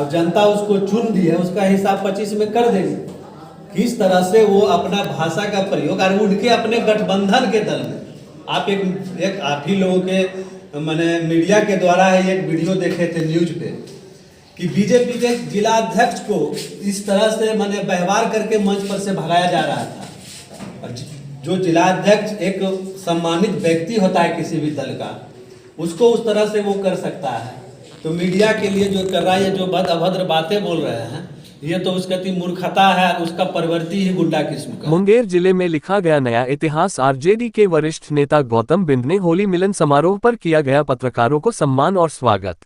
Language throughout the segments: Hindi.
और जनता उसको चुन दी है, उसका हिसाब 25 में कर देगी। किस तरह से वो अपना भाषा का प्रयोग और उनके अपने गठबंधन के दल में आप ही लोगों के मैंने मीडिया के द्वारा एक वीडियो देखे थे न्यूज पे कि बीजेपी के जिला अध्यक्ष को इस तरह से मैंने व्यवहार करके मंच पर से भगाया जा रहा था। और जो जिला अध्यक्ष एक सम्मानित व्यक्ति होता है किसी भी दल का, उसको उस तरह से वो कर सकता है। तो मीडिया के लिए जो कर रहा है, जो अभद्र बातें बोल रहे हैं, ये तो उसका मूर्खता है, उसका प्रवृत्ति ही गुंडा किस्म का। मुंगेर जिले में लिखा गया नया इतिहास। आरजेडी के वरिष्ठ नेता गौतम बिंद ने होली मिलन समारोह पर किया गया पत्रकारों को सम्मान और स्वागत।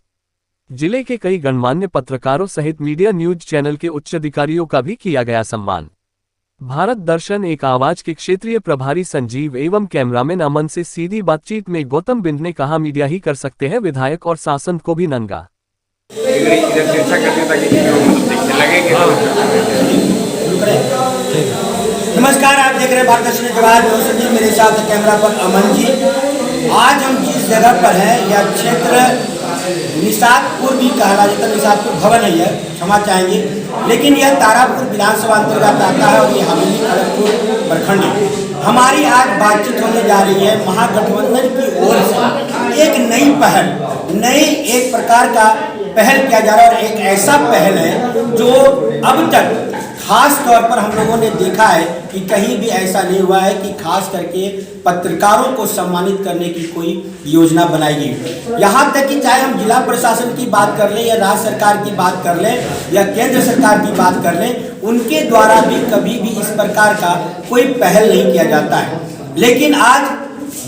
जिले के कई गणमान्य पत्रकारों सहित मीडिया न्यूज चैनल के उच्च अधिकारियों का भी किया गया सम्मान। भारत दर्शन एक आवाज के क्षेत्रीय प्रभारी संजीव एवं कैमरामैन अमन से सीधी बातचीत में गौतम बिंद ने कहा, मीडिया ही कर सकते हैं विधायक और शासन को भी नंगा। नमस्कार, आप देख रहे हैं भारत दर्शन जी, मेरे साथ कैमरा पर अमन जी। आज हम जिस जगह पर हैं यह क्षेत्र निषादपुर भी कहा जाता है, निषादपुर भवन है यह, क्षमा चाहेंगे, लेकिन यह तारापुर विधानसभा अंतर्गत आता है और ये हवेली खड़गपुर प्रखंड है। हमारी आज बातचीत होने जा रही है महागठबंधन की ओर से एक नई पहल, एक प्रकार का पहल किया जा रहा है और एक ऐसा पहल है जो अब तक खास तौर पर हम लोगों ने देखा है कि कहीं भी ऐसा नहीं हुआ है कि खास करके पत्रकारों को सम्मानित करने की कोई योजना बनाई गई। यहाँ तक कि चाहे हम जिला प्रशासन की बात कर लें या राज्य सरकार की बात कर लें या केंद्र सरकार की बात कर लें, उनके द्वारा भी कभी भी इस प्रकार का कोई पहल नहीं किया जाता है। लेकिन आज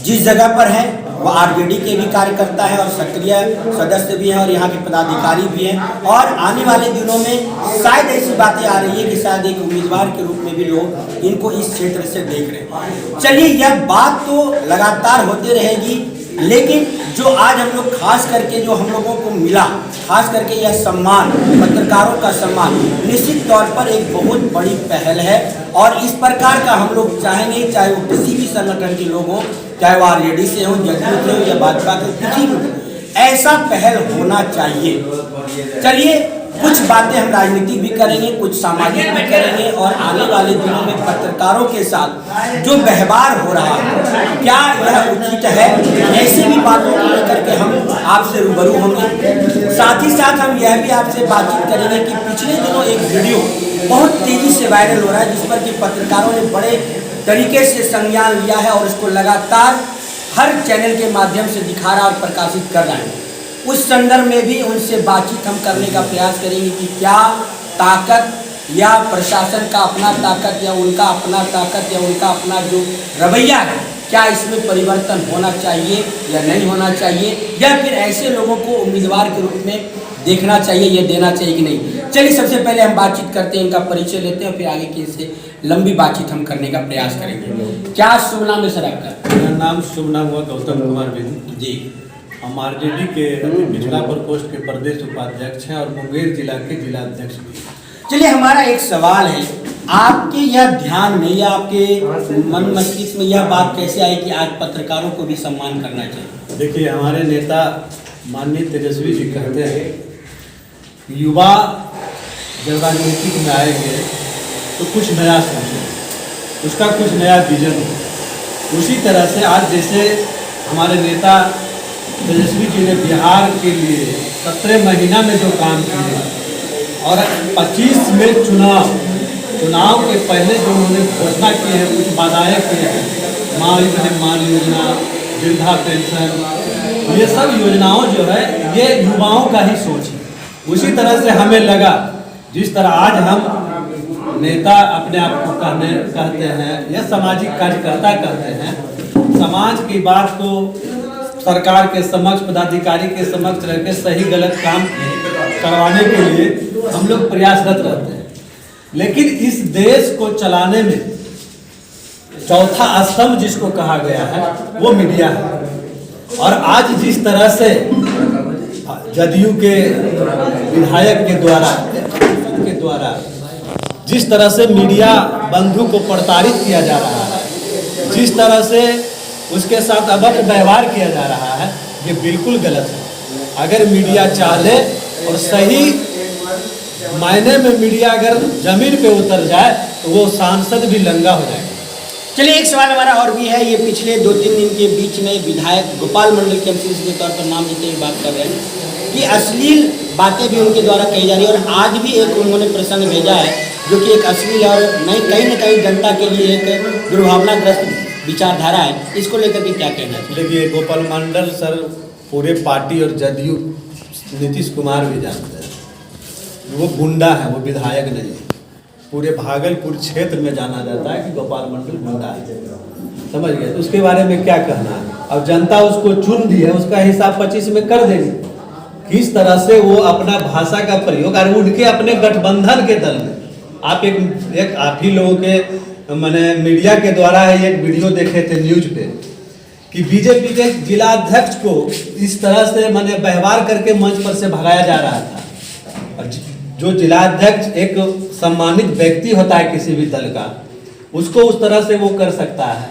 जिस जगह पर है वो आरजेडी के भी कार्यकर्ता है और सक्रिय सदस्य भी हैं और यहाँ के पदाधिकारी भी हैं, और आने वाले दिनों में शायद ऐसी बातें आ रही है कि शायद एक उम्मीदवार के रूप में भी लोग इनको इस क्षेत्र से देख रहे हैं। चलिए, यह बात तो लगातार होती रहेगी, लेकिन जो आज हम लोग खास करके जो हम लोगों को मिला, खास करके यह सम्मान, पत्रकारों का सम्मान, निश्चित तौर पर एक बहुत बड़ी पहल है। और इस प्रकार का हम लोग चाहेंगे, चाहे वो किसी भी संगठन के लोग हों, चाहे वो आरजेडी से हो, जदयू से हो या भाजपा के, किसी भी, ऐसा पहल होना चाहिए। चलिए, कुछ बातें हम राजनीतिक भी करेंगे, कुछ सामाजिक भी करेंगे, और आने वाले दिनों में पत्रकारों के साथ जो व्यवहार हो रहा है क्या यह उचित है, ऐसी भी बातों को लेकर के हम आपसे रूबरू होंगे। साथ ही साथ हम यह भी आपसे बातचीत करेंगे कि पिछले दिनों एक वीडियो बहुत तेजी से वायरल हो रहा है, जिस पर कि पत्रकारों ने बड़े तरीके से संज्ञान लिया है और उसको लगातार हर चैनल के माध्यम से दिखा रहा और प्रकाशित कर रहा है। उस संदर्भ में भी उनसे बातचीत हम करने का प्रयास करेंगे कि क्या ताकत या प्रशासन का अपना ताकत या उनका अपना ताकत या उनका अपना जो रवैया है, क्या इसमें परिवर्तन होना चाहिए या नहीं होना चाहिए, या फिर ऐसे लोगों को उम्मीदवार के रूप में देखना चाहिए या देना चाहिए कि नहीं। चलिए, सबसे पहले हम बातचीत करते हैं, इनका परिचय लेते हैं, फिर आगे की इससे लंबी बातचीत हम करने का प्रयास करेंगे। क्या शुभ नाम है सर आपका? मेरा नाम शुभ नाम हुआ गौतम कुमार बिंद जी। हम आरजेडी के पिछला प्रकोष्ठ के प्रदेश उपाध्यक्ष हैं और मुंगेर जिला के जिला अध्यक्ष भी। चलिए, हमारा एक सवाल है, आपके यह ध्यान में या आपके मन मस्तिष्क में यह बात कैसे आई कि आज पत्रकारों को भी सम्मान करना चाहिए? देखिए, हमारे नेता माननीय तेजस्वी जी कहते हैं युवा जब राजनीतिक में आएंगे तो कुछ नया सोचें, उसका कुछ नया विजन हो। उसी तरह से आज जैसे हमारे नेता तेजस्वी जी ने बिहार के लिए 17 महीना में जो काम किए और 25 में चुनाव के पहले जो उन्होंने घोषणा की है, कुछ बाधाएँ की हैं, मान योजना, वृद्धा पेंशन, ये सब योजनाओं जो है ये युवाओं का ही सोच है। उसी तरह से हमें लगा, जिस तरह आज हम नेता अपने आप को कहते हैं या सामाजिक कार्यकर्ता कहते हैं, समाज की बात को सरकार के समक्ष, पदाधिकारी के समक्ष रहकर सही गलत काम करवाने के लिए हम लोग प्रयासरत रहते हैं। लेकिन इस देश को चलाने में चौथा स्तंभ जिसको कहा गया है वो मीडिया है। और आज जिस तरह से जदयू के विधायक के द्वारा जिस तरह से मीडिया बंधु को प्रताड़ित किया जा रहा है, जिस तरह से उसके साथ अभद्र व्यवहार किया जा रहा है, ये बिल्कुल गलत है। अगर मीडिया चाहे और सही मायने में मीडिया अगर जमीन पे उतर जाए तो वो सांसद भी लंगा हो जाएगा। चलिए एक सवाल हमारा और भी है। ये पिछले 2-3 दिन के बीच में विधायक गोपाल मंडल के हम के तौर पर नाम लेते हुए बात कर रहे हैं कि अश्लील बातें भी उनके द्वारा कही जा रही है, और आज भी एक उन्होंने प्रसंग भेजा है जो कि एक अश्लील और कहीं न कहीं जनता के लिए एक दुर्भावनाग्रस्त विचारधारा है। इसको लेकर के क्या कहना है? देखिए, गोपाल मंडल सर पूरे पार्टी और जदयू नीतीश कुमार भी जानते हैं, वो गुंडा है, वो विधायक नहीं है। पूरे भागलपुर क्षेत्र में जाना जाता है कि गोपाल मंडल गुंडा है, समझ गए? तो उसके बारे में क्या कहना है? अब जनता उसको चुन दी है, उसका हिसाब 25 में कर देगी। किस तरह से वो अपना भाषा का प्रयोग, और उनके अपने गठबंधन के दल में एक आप ही लोगों के मैंने मीडिया के द्वारा है एक वीडियो देखे थे न्यूज पे कि बीजेपी के जिला अध्यक्ष को इस तरह से मैंने व्यवहार करके मंच पर से भगाया जा रहा था। और जो जिला अध्यक्ष एक सम्मानित व्यक्ति होता है किसी भी दल का, उसको उस तरह से वो कर सकता है।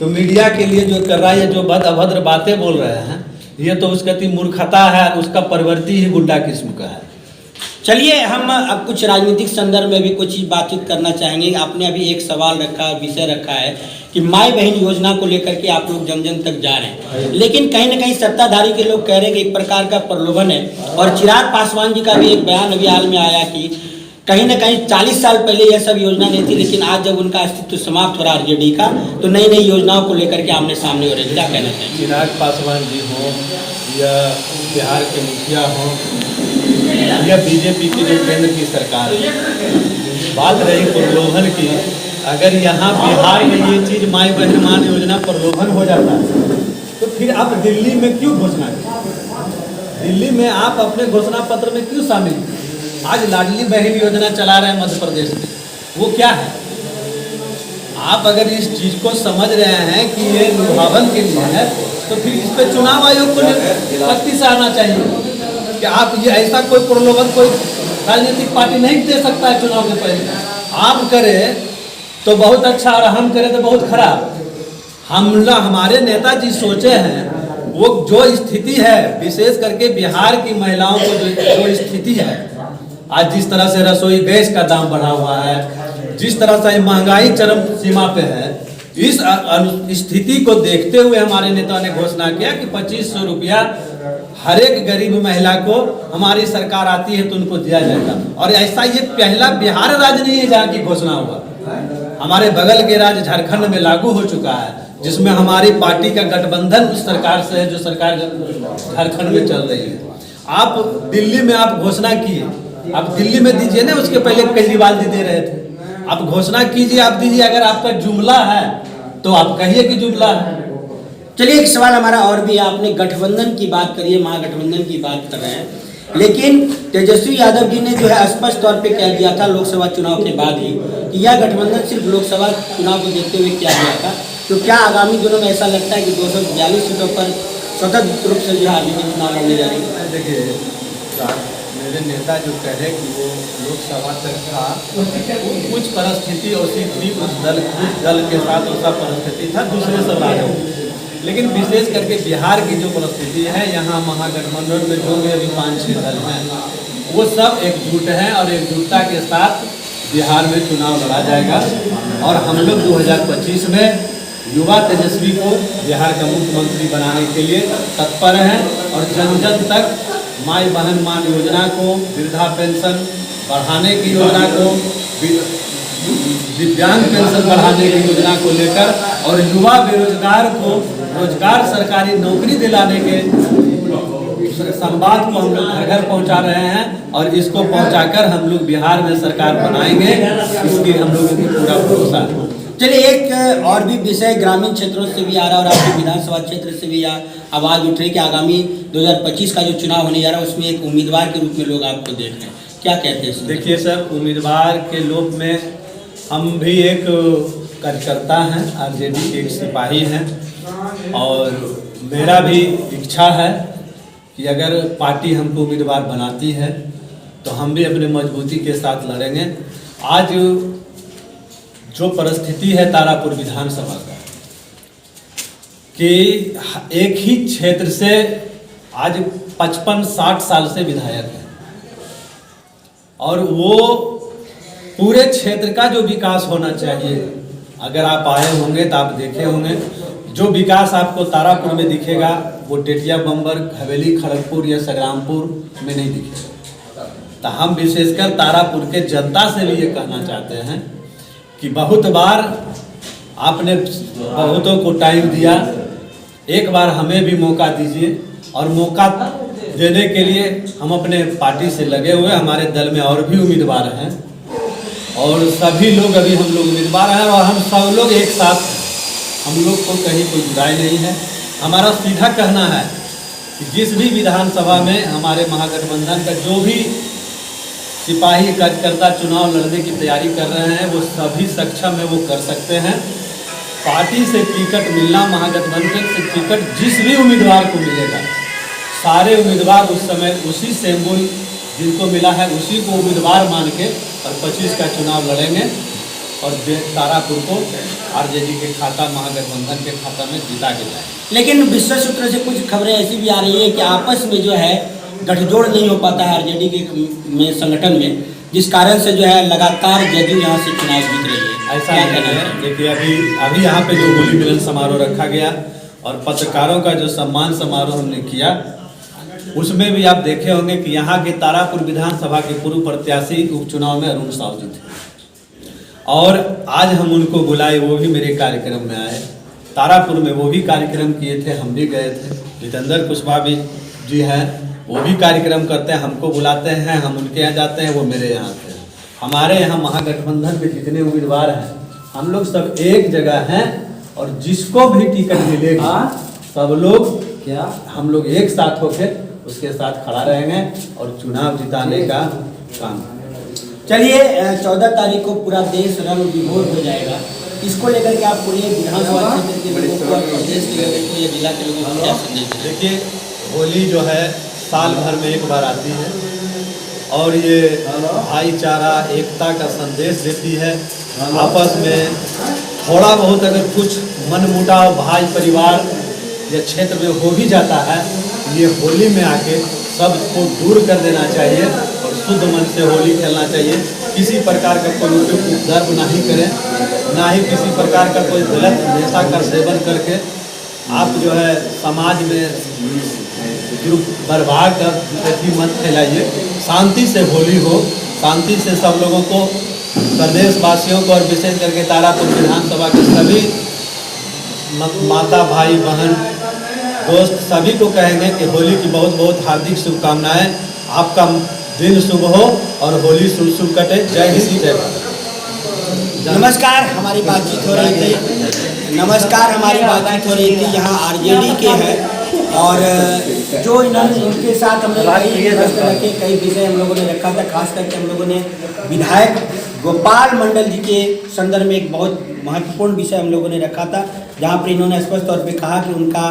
तो मीडिया के लिए जो कर रहा है, जो अभद्र बातें बोल रहे हैं, ये तो उसका मूर्खता है, उसका प्रवृत्ति ही गुंडा किस्म का है। चलिए हम अब कुछ राजनीतिक संदर्भ में भी कुछ बातचीत करना चाहेंगे। आपने अभी एक सवाल रखा, विषय रखा है कि माई बहन योजना को लेकर के आप लोग जन जन तक जा रहे हैं, लेकिन कहीं ना कहीं सत्ताधारी के लोग कह रहे हैं कि एक प्रकार का प्रलोभन है। और चिराग पासवान जी का भी एक बयान अभी हाल में आया कि कहीं ना कहीं 40 साल पहले यह सब योजना नहीं थी, लेकिन आज जब उनका अस्तित्व समाप्त हो रहा है आरजेडी का, तो नई नई योजनाओं को लेकर के आमने सामने हो रहे हैं। क्या कहना चाहिए? चिराग पासवान जी हों या बिहार के मुखिया हों या बीजेपी की जो केंद्र की सरकार है, बात रही प्रलोभन की, अगर यहाँ बिहार में ये चीज़ माई बहन मान योजना प्रलोभन हो जाता है तो फिर आप दिल्ली में क्यों घोषणा करें? दिल्ली में आप अपने घोषणा पत्र में क्यों शामिल? आज लाडली बहन योजना चला रहे हैं मध्य प्रदेश में, वो क्या है? आप अगर इस चीज़ को समझ रहे हैं कि ये लुभावन के लिए है, तो फिर इस पे चुनाव आयोग को सख्ती से आना चाहिए कि आप ये ऐसा कोई प्रलोभन कोई राजनीतिक पार्टी नहीं दे सकता है चुनाव के पहले। आप करें तो बहुत अच्छा और हम करें तो बहुत खराब। हमारे नेताजी सोचे हैं, वो जो स्थिति है, विशेष करके बिहार की महिलाओं को जो स्थिति है, आज जिस तरह से रसोई गैस का दाम बढ़ा हुआ है, जिस तरह से महंगाई चरम सीमा पे है, इस स्थिति को देखते हुए हमारे नेता ने घोषणा किया कि 2500 रुपया हर एक गरीब महिला को हमारी सरकार आती है तो उनको दिया जाएगा। और ऐसा ये पहला बिहार राज्य नहीं है जहाँ की घोषणा हुआ, हमारे बगल के राज्य झारखंड में लागू हो चुका है, जिसमें हमारी पार्टी का गठबंधन उस सरकार से है जो सरकार झारखंड में चल रही है। आप दिल्ली में आप घोषणा किए, आप दिल्ली में दीजिए ना, उसके पहले केजरीवाल जी दे रहे थे। आप घोषणा कीजिए, आप दीजिए। अगर आपका जुमला है तो आप कहिए कि जुमला है। चलिए एक सवाल हमारा और भी है। आपने गठबंधन की बात करी है, महागठबंधन की बात कर रहे हैं, लेकिन तेजस्वी यादव जी ने जो है स्पष्ट तौर पे कह दिया था लोकसभा चुनाव के बाद ही कि यह गठबंधन सिर्फ लोकसभा चुनाव को देखते हुए किया गया था। तो क्या आगामी दिनों में ऐसा लगता है कि 242 सीटों पर स्वतंत्र रूप से जो आरजेडी चुनाव लड़ने जा रही है? देखिए, मेरे नेता जो कहे कि वो लोकसभा तक था, कुछ परिस्थिति ऐसी थी, कुछ दल के साथ ऐसा परिस्थिति था, दूसरे सब राजा। लेकिन विशेष करके बिहार की जो परिस्थिति है, यहाँ महागठबंधन में जो भी अभी 5-6 दल हैं, वो सब एकजुट हैं और एकजुटता के साथ बिहार में चुनाव लड़ा जाएगा। और हम लोग 2025 में युवा तेजस्वी को बिहार का मुख्यमंत्री बनाने के लिए तत्पर हैं और जन जन तक माई बहन मान योजना को, वृद्धा पेंशन बढ़ाने की योजना को, दिव्यांग पेंशन बढ़ाने की योजना को लेकर और युवा बेरोजगार को रोजगार, सरकारी नौकरी दिलाने के संवाद को हम लोग घर घर पहुँचा रहे हैं। और इसको पहुँचाकर हम लोग बिहार में सरकार बनाएंगे, इसकी हम लोगों को पूरा भरोसा है। चलिए एक और भी विषय ग्रामीण क्षेत्रों से भी आ रहा है और आपके विधानसभा क्षेत्र से भी आवाज़ उठ रही कि आगामी 2025 का जो चुनाव होने जा रहा है उसमें एक उम्मीदवार के रूप में लोग आपको देख रहे हैं, क्या कहते हैं? देखिए सर, उम्मीदवार के रूप में हम भी एक कार्यकर्ता हैं, आरजेडी के एक सिपाही हैं, और मेरा भी इच्छा है कि अगर पार्टी हमको उम्मीदवार बनाती है तो हम भी अपने मजबूती के साथ लड़ेंगे। आज जो परिस्थिति है तारापुर विधानसभा का कि एक ही क्षेत्र से आज 55-60 साल से विधायक है, और वो पूरे क्षेत्र का जो विकास होना चाहिए, अगर आप आए होंगे तो आप देखे होंगे, जो विकास आपको तारापुर में दिखेगा वो टेटिया बम्बर, हवेली, खड़गपुर या संग्रामपुर में नहीं दिखेगा। तो हम विशेषकर तारापुर के जनता से भी ये कहना चाहते हैं कि बहुत बार आपने बहुतों को टाइम दिया, एक बार हमें भी मौका दीजिए। और मौका देने के लिए हम अपने पार्टी से लगे हुए, हमारे दल में और भी उम्मीदवार हैं और सभी लोग अभी हम लोग उम्मीदवार हैं और हम सब लोग एक साथ हैं। हम लोग को कहीं कोई बुराई नहीं है। हमारा सीधा कहना है कि जिस भी विधानसभा में हमारे महागठबंधन का जो भी सिपाही कार्यकर्ता चुनाव लड़ने की तैयारी कर रहे हैं वो सभी सक्षम है, वो कर सकते हैं। पार्टी से टिकट मिलना, महागठबंधन से टिकट जिस भी उम्मीदवार को मिलेगा, सारे उम्मीदवार उस समय उसी सिंबल जिनको मिला है उसी को उम्मीदवार मान के और 25 का चुनाव लड़ेंगे और तारापुर को आरजेडी के खाता, महागठबंधन के खाता में जीता के जाएंगे। लेकिन विश्व सूत्र से कुछ खबरें ऐसी भी आ रही है कि आपस में जो है गठजोड़ नहीं हो पाता है आरजेडी के में संगठन में, जिस कारण से जो है लगातार जदयू यहाँ से चुनाव जीत रही है। ऐसा नहीं है। देखिए अभी यहाँ पे जो होली मिलन समारोह रखा गया और पत्रकारों का जो सम्मान समारोह हमने किया, उसमें भी आप देखे होंगे कि यहाँ के तारापुर विधानसभा के पूर्व प्रत्याशी उपचुनाव में अरुण साहू जी थे और आज हम उनको बुलाए, वो भी मेरे कार्यक्रम में आए। तारापुर में वो भी कार्यक्रम किए थे, हम भी गए थे। जितेंद्र कुशवाहा भी जी हैं, वो भी कार्यक्रम करते हैं, हमको बुलाते हैं, हम उनके यहाँ जाते हैं, वो मेरे यहाँ थे। हमारे यहाँ महागठबंधन के जितने उम्मीदवार हैं हम लोग सब एक जगह हैं और जिसको भी टिकट मिलेगा सब लोग हम लोग एक साथ होकर उसके साथ खड़ा रहेंगे और चुनाव जिताने का काम। चलिए 14 तारीख को पूरा देश रंग विभोर हो जाएगा, इसको लेकर के आप पूरे विधानसभा क्षेत्र के लोगों को, प्रदेश के लोगों को या जिला के लोगों को क्या संदेश दें? देखिए होली जो है साल भर में एक बार आती है और ये भाईचारा, एकता का संदेश देती है। आपस में थोड़ा बहुत अगर कुछ मनमुटाव भाई परिवार या क्षेत्र में हो भी जाता है, ये होली में आके सबको दूर कर देना चाहिए और शुद्ध मन से होली खेलना चाहिए। किसी प्रकार का कोई उपद्रव नहीं करें, ना ही किसी प्रकार का कोई गलत नशा का सेवन करके आप जो है समाज में बर्बाद का प्रति मत फैलाइए। शांति से होली हो, शांति से सब लोगों को, प्रदेशवासियों को और विशेष करके तारापुर विधानसभा के सभी माता, भाई, बहन, दोस्त सभी को कहेंगे कि होली की बहुत बहुत हार्दिक शुभकामनाएं। आपका दिन शुभ हो और होली शुभ शुभ कटे। जय हिंद, जय भारत। नमस्कार, हमारी बातचीत हो रही थी। नमस्कार, हमारी बातचीत हो रही थी यहाँ आरजेडी के हैं और जो इन्होंने इनके साथ हमने कई प्रश्न रखे, कई विषय हम लोगों ने रखा था। खास करके हम लोगों ने विधायक गोपाल मंडल जी के संदर्भ में एक बहुत महत्वपूर्ण विषय हम लोगों ने रखा था, जहाँ पर इन्होंने स्पष्ट तौर पे कहा कि उनका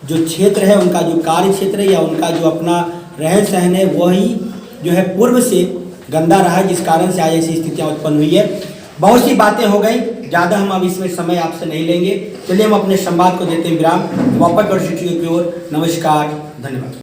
जो क्षेत्र है, उनका जो कार्य क्षेत्र है या उनका जो अपना रहन सहन है, वही जो है पूर्व से गंदा रहा है, जिस कारण से आज ऐसी स्थितियाँ उत्पन्न हुई है। बहुत सी बातें हो गई, ज़्यादा हम अब इसमें समय आपसे नहीं लेंगे। चलिए हम अपने संवाद को देते हैं विराम। वापस स्टूडियो की ओर, नमस्कार, धन्यवाद।